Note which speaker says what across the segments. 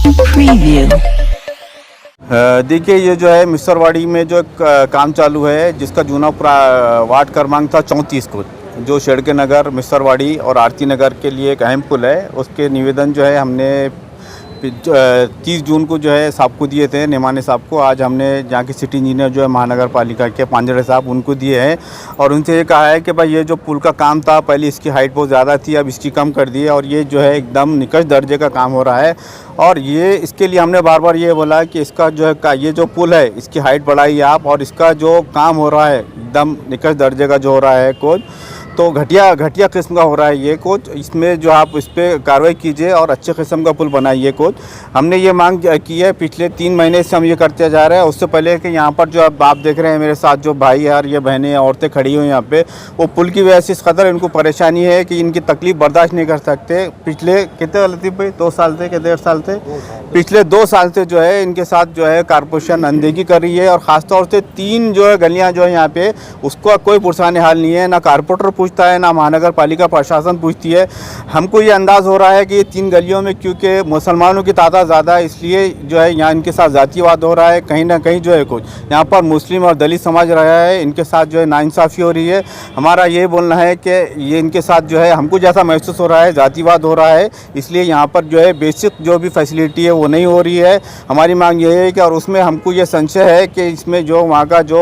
Speaker 1: Preview.
Speaker 2: देखिए ये जो है मिसरवाड़ी में जो काम चालू है, जिसका जूना वार्ड क्रमांक था 34 को, जो शेड़के नगर, मिसरवाड़ी और आरती नगर के लिए एक अहम पुल है, उसके निवेदन जो है हमने 30 जून को जो है साहब को दिए थे, नेमाने साहब को। आज हमने जहाँ के सिटी इंजीनियर जो है महानगर पालिका के पांजड़े साहब, उनको दिए हैं और उनसे ये कहा है कि भाई ये जो पुल का काम था, पहले इसकी हाइट बहुत ज़्यादा थी, अब इसकी कम कर दी है और ये जो है एकदम निकष दर्जे का काम हो रहा है। और ये इसके लिए हमने बार बार ये बोला कि इसका जो है ये जो पुल है, इसकी हाइट बढ़ाइए आप, और इसका जो काम हो रहा है एकदम निकष दर्जे का जो हो रहा है कोच, तो घटिया किस्म का हो रहा है ये कोच। इसमें जो आप इस पर कार्रवाई कीजिए और अच्छे किस्म का पुल बनाइए कोच। हमने ये मांग की है, पिछले 3 महीने से हम ये करते जा रहे हैं। उससे पहले कि यहाँ पर जो आप देख रहे हैं मेरे साथ जो भाई यार, ये बहनें औरतें खड़ी हुई यहाँ पे, वो पुल की वजह से इस कदर इनको परेशानी है कि इनकी तकलीफ बर्दाश्त नहीं कर सकते। पिछले कितने लतीफ़ भाई 2 साल थे कि 1.5 साल थे, पिछले 2 साल से जो है इनके साथ जो है कारपोरेशन अनदेखी कर रही है। और ख़ासतौर से 3 जो है गलियाँ जो है यहाँ पे, उसका कोई पुरसाने हाल नहीं है, ना कारपोरेटर पूछता है, ना महानगर पालिका प्रशासन पूछती है। हमको ये अंदाज़ हो रहा है कि ये 3 गलियों में क्योंकि मुसलमानों की तादाद ज़्यादा है, इसलिए जो है यहाँ इनके साथ जातिवाद हो रहा है। कहीं ना कहीं जो है कुछ यहाँ पर मुस्लिम और दलित समाज रहा है, इनके साथ जो है नाइंसाफ़ी हो रही है। हमारा ये बोलना है कि ये इनके साथ जो है हमको जैसा महसूस हो रहा है, जातिवाद हो रहा है, इसलिए यहाँ पर जो है बेसिक जो भी फैसिलिटी है वो नहीं हो रही है। हमारी मांग ये है कि, और उसमें हमको ये संशय है कि इसमें जो वहाँ का जो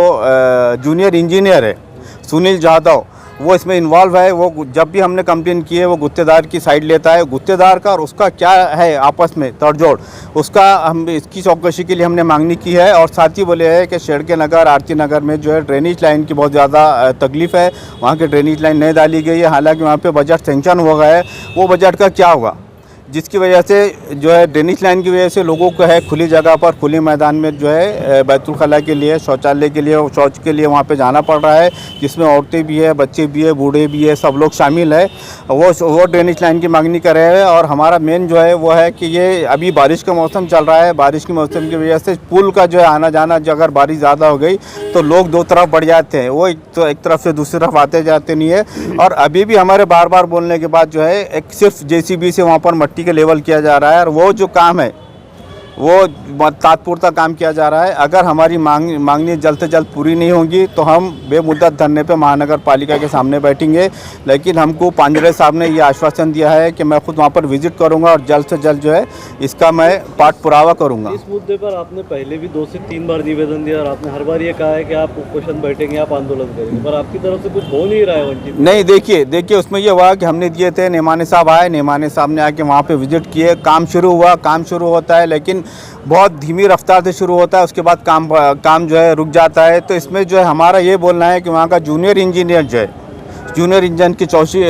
Speaker 2: जूनियर इंजीनियर है सुनील जाधव, वो इसमें इन्वॉल्व है। वो जब भी हमने कंप्लेन की है, वो गुत्तेदार की साइड लेता है। गुत्तेदार का और उसका क्या है आपस में तड़जोड़, उसका हम इसकी चौकसी के लिए हमने मांगनी की है। और साथ ही बोले हैं कि शेड़के नगर, आरती नगर में जो है ड्रेनेज लाइन की बहुत ज़्यादा तकलीफ़ है, वहाँ की ड्रेनेज लाइन नहीं डाली गई है। हालांकि वहाँ पे बजट सेंक्शन हो गया है, वो बजट का क्या होगा, जिसकी वजह से जो है ड्रेनेज लाइन की वजह से लोगों को है खुली जगह पर, खुले मैदान में जो है बैतुल खला के लिए, शौचालय के लिए, शौच के लिए वहाँ पे जाना पड़ रहा है, जिसमें औरतें भी है, बच्चे भी है, बूढ़े भी है, सब लोग शामिल है। वो ड्रेनेज लाइन की मांगनी कर रहे हैं। और हमारा मेन जो है वो है कि ये अभी बारिश का मौसम चल रहा है, बारिश के मौसम की वजह से पुल का जो है आना जाना, अगर बारिश ज़्यादा हो गई तो लोग 2 तरफ बढ़ जाते हैं, वो एक तरफ से दूसरी तरफ आते जाते नहीं है। और अभी भी हमारे बार बार बोलने के बाद जो है एक सिर्फ JCB से वहाँ पर मट्टी के लेवल किया जा रहा है, और वो जो काम है वो तात्पुरता काम किया जा रहा है। अगर हमारी मांगनी जल्द से जल्द पूरी नहीं होगी तो हम बेमुद्दत धरने पे महानगर पालिका के सामने बैठेंगे। लेकिन हमको पांजड़े साहब ने ये आश्वासन दिया है कि मैं खुद वहाँ पर विजिट करूँगा और जल्द से जल्द जो है इसका मैं पाठ पुरावा करूँगा।
Speaker 3: इस मुद्दे पर आपने पहले भी 2 से 3 बार निवेदन दिया और आपने हर बार ये कहा है कि आप क्वेश्चन बैठेंगे, आप आंदोलन करेंगे, पर आपकी तरफ से कुछ हो नहीं रहा है वंचित।
Speaker 2: नहीं, देखिए उसमें ये हुआ कि हमने दिए थे, नेमाने साहब आए, नेमाने साहब ने आके वहाँ पे विजिट किए, काम शुरू हुआ, काम शुरू होता है लेकिन बहुत धीमी रफ्तार से शुरू होता है, उसके बाद काम जो है रुक जाता है। तो इसमें जो है हमारा ये बोलना है कि वहाँ का जूनियर इंजीनियर जो है, जूनियर इंजीनियर की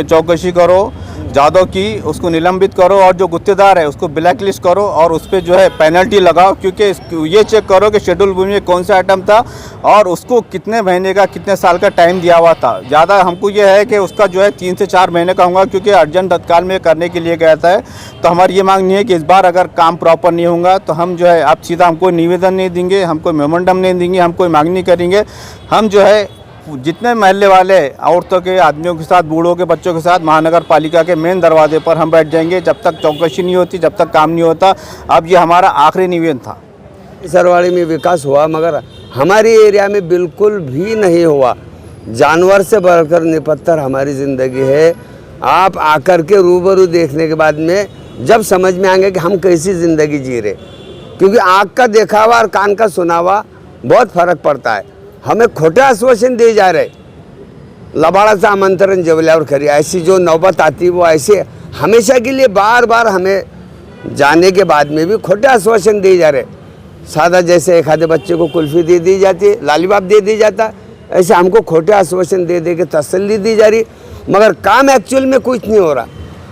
Speaker 2: चौकसी करो, जादव की, उसको निलंबित करो, और जो गुत्तेदार है उसको ब्लैक लिस्ट करो और उस पर जो है पेनल्टी लगाओ। क्योंकि ये चेक करो कि शेड्यूल भूमि में कौन सा आइटम था और उसको कितने महीने का, कितने साल का टाइम दिया हुआ था। ज़्यादा हमको ये है कि उसका जो है 3 से 4 महीने का होगा, क्योंकि अर्जेंट तत्काल में करने के लिए गया था। तो हमारी ये मांग नहीं है कि इस बार अगर काम प्रॉपर नहीं होगा तो हम जो है आप सीधा हमको निवेदन नहीं देंगे, हम कोई मेमोरेंडम नहीं देंगे, हम कोई मांग नहीं करेंगे। हम जो है जितने महल्ले वाले औरतों के, आदमियों के साथ, बूढ़ों के, बच्चों के साथ महानगर पालिका के मेन दरवाजे पर हम बैठ जाएंगे जब तक चौकसी नहीं होती, जब तक काम नहीं होता। अब ये हमारा आखिरी निवेदन था।
Speaker 4: सरवाड़ी में विकास हुआ मगर हमारी एरिया में बिल्कुल भी नहीं हुआ। जानवर से बढ़कर निपत्तर हमारी ज़िंदगी है। आप आकर के रूबरू देखने के बाद में जब समझ में आएंगे कि हम कैसी ज़िंदगी जी रहे, क्योंकि आँख का देखावा और कान का सुनावा बहुत फ़र्क पड़ता है। हमें खोटे आश्वासन दिए जा रहे, लबाड़ा सा आमंत्रण जबल्यावर खरी, ऐसी जो नौबत आती वो ऐसे हमेशा के लिए बार बार हमें जाने के बाद में भी खोटे आश्वासन दिए जा रहे। सादा जैसे एक आधे बच्चे को कुल्फ़ी दे दी जाती है, लालीबाप दे दी जाता, ऐसे हमको खोटे आश्वासन दे के तसल्ली दी जा रही, मगर काम ॲक्च्युअल में कुछ नहीं हो रहा।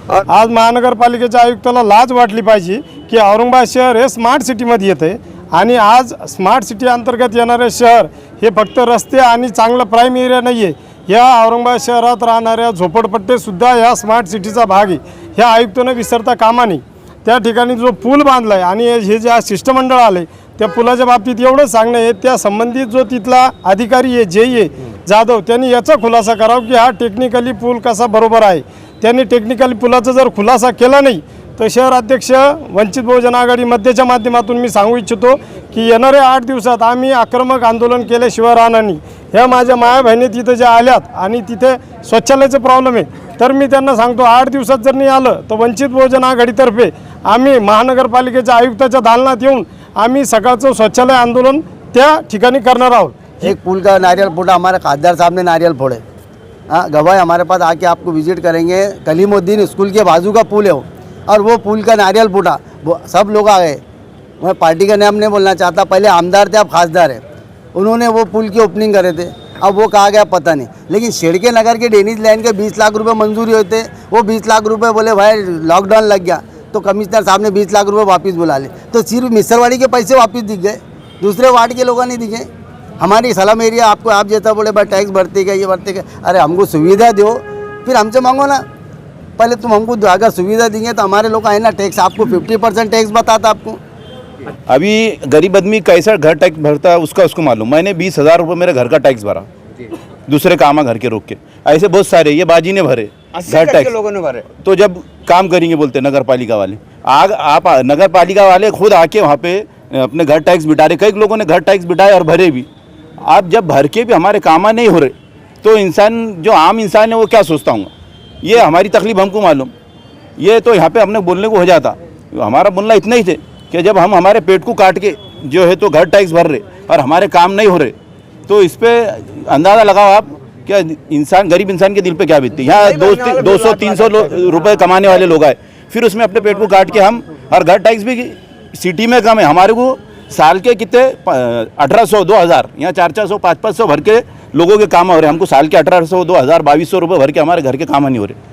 Speaker 5: और आज महानगरपालिकेच्या आयुक्ताला लाज वाटली पाहिजे की औरंगाबाद शहर हे स्मार्ट सिटीमध्ये येते आणि आज स्मार्ट सिटी अंतर्गत येणारे शहर हे फक्त रस्ते आणि चांगलं प्राईम एरिया नाही आहे, या औरंगाबाद शहरात राहणाऱ्या झोपडपट्टीसुद्धा या स्मार्ट सिटीचा भाग आहे। ह्या आयुक्तांना विसरता कामा नये। त्या ठिकाणी जो पूल बांधला आहे आणि हे जे शिष्टमंडळ आले त्या पुलाच्या बाबतीत एवढं सांगणं आहे, त्या संबंधित जो तिथला अधिकारी आहे JE आहे जाधव, त्यांनी याचा खुलासा करावा की हा टेक्निकली पूल कसा बरोबर आहे। त्यांनी टेक्निकली पुलाचा जर खुलासा केला नाही तर शहर अध्यक्ष वंचित बहुजन आघाडी मध्यच्या माध्यमातून मी सांगू इच्छितो की येणाऱ्या 8 दिवसात आम्ही आक्रमक आंदोलन केल्याशिवाय राहणार नाही. ह्या माझ्या माया बहिणी तिथं ज्या आल्यात आणि तिथे शौचालयाचं प्रॉब्लेम आहे, तर मी त्यांना सांगतो 8 दिवसात जर नाही आलं तर वंचित बहुजन आघाडीतर्फे आम्ही महानगरपालिकेच्या आयुक्ताच्या दालनात येऊन आम्ही सकाळचं शौचालय आंदोलन त्या ठिकाणी करणार आहोत.
Speaker 1: एक पुल का नारियल फोड़ा, हमारे खासदार साहब ने नारियल फोड़े। हाँ, गवाह हमारे पास आके आपको विजिट करेंगे। कलीमुद्दीन स्कूल के बाजू का पुल है वो, और वो पुल का नारियल फूटा, वो सब लोग आ गए। मैं पार्टी का नाम नहीं बोलना चाहता, पहले आमदार थे अब खासदार है, उन्होंने वो पुल की ओपनिंग करे थे, अब वो कहा गया पता नहीं। लेकिन शेड़के नगर के डेनिज लाइन के 20 लाख रुपए मंजूरी होते, वो 20 लाख रुपए बोले भाई लॉकडाउन लग गया तो कमिश्नर साहब ने 20 लाख रुपए वापस बुला ले, तो सिर्फ मिसरवाड़ी के पैसे वापस दिख गए, दूसरे वार्ड के लोगों नहीं दिखे। हमारी सलाम एरिया आपको आप जैसा बोले भाई टैक्स भरते क्या, ये भरते क्या, अरे हमको सुविधा दो, फिर हमसे मांगो ना। पहले तुम हमको अगर सुविधा देंगे तो हमारे लोग आए ना, टैक्स आपको 50% टैक्स बताता आपको।
Speaker 6: अभी गरीब आदमी कैसा घर टैक्स भरता है उसको मालूम। मैंने 20,000 रुपये मेरे घर का टैक्स भरा, दूसरे काम घर के रोक के, ऐसे बहुत सारे, ये बाजी ने भरे घर टैक्स,
Speaker 4: लोगों ने भरे।
Speaker 6: तो जब काम करेंगे बोलते नगर पालिका वाले, आप नगर पालिका वाले खुद आके वहाँ पे अपने घर टैक्स बिठा रहे, कई लोगों ने घर टैक्स बिठाए और भरे भी। आप जब भर के भी हमारे काम नहीं हो रहे तो इंसान, जो आम इंसान है वो क्या सोचता हूँ, ये हमारी तकलीफ हमको मालूम। ये तो यहाँ पे हमने बोलने को हो जाता, हमारा बोलना इतना ही थे कि जब हम हमारे पेट को काट के जो है तो घर टैक्स भर रहे और हमारे काम नहीं हो रहे, तो इस पर अंदाज़ा लगाओ आप क्या इंसान, गरीब इंसान के दिल पे क्या बीतती। यहाँ 200-300 रुपये कमाने वाले लोग आए, फिर उसमें अपने पेट को काट के हम, और घर टैक्स भी सिटी में कम है, हमारे को साल के कितने 1800-2000, यहाँ 400-500 भर के लोगों के काम हो रहे हैं, हमको साल के 1800-2000-2200 रुपये भर के हमारे घर के काम नहीं हो रहे।